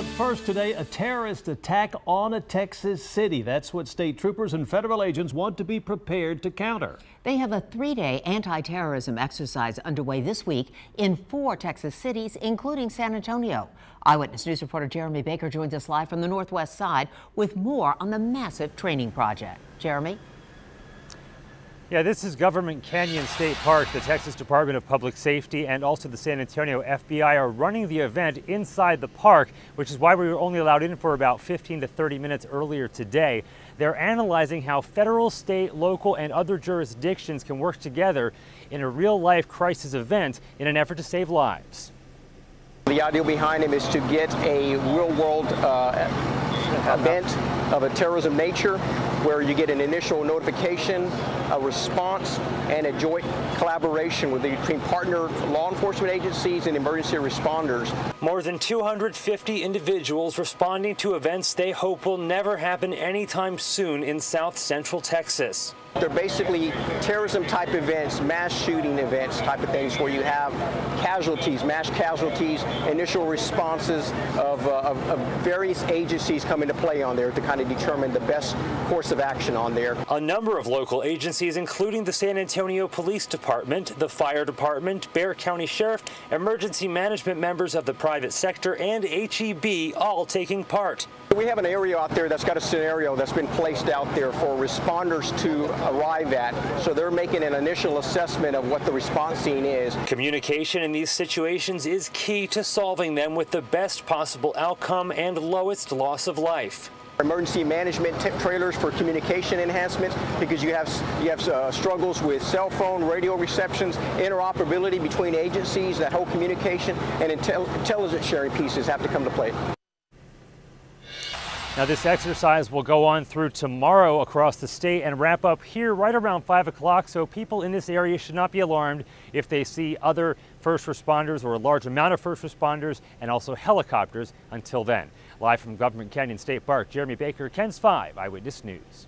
But first today, a terrorist attack on a Texas city. That's what state troopers and federal agents want to be prepared to counter. They have a 3-day anti-terrorism exercise underway this week in 4 Texas cities, including San Antonio. Eyewitness News reporter Jeremy Baker joins us live from the Northwest Side with more on the massive training project. Jeremy? Yeah, this is Government Canyon State Park. The Texas Department of Public Safety and also the San Antonio FBI are running the event inside the park, which is why we were only allowed in for about 15 to 30 minutes earlier today. They're analyzing how federal, state, local, and other jurisdictions can work together in a real-life crisis event in an effort to save lives. The idea behind him is to get a real-world event of a terrorism nature where you get an initial notification, a response, and a joint collaboration between partner law enforcement agencies and emergency responders. More than 250 individuals responding to events they hope will never happen anytime soon in South Central Texas. They're basically terrorism-type events, mass shooting events type of things where you have casualties, mass casualties, initial responses of various agencies come into play on there to kind of determine the best course of action on there. A number of local agencies, including the San Antonio Police Department, the Fire Department, Bexar County Sheriff, emergency management members of the private sector, and HEB, all taking part. We have an area out there that's got a scenario that's been placed out there for responders to arrive at, so they're making an initial assessment of what the response scene is. Communication in these situations is key to solving them with the best possible outcome and lowest loss of life. Emergency management trailers for communication enhancements, because you have struggles with cell phone, radio receptions, interoperability between agencies. That whole communication and intelligence sharing pieces have to come to play. Now, this exercise will go on through tomorrow across the state and wrap up here right around 5 o'clock, so people in this area should not be alarmed if they see other first responders or a large amount of first responders and also helicopters until then. Live from Government Canyon State Park, Jeremy Baker, KENS 5 Eyewitness News.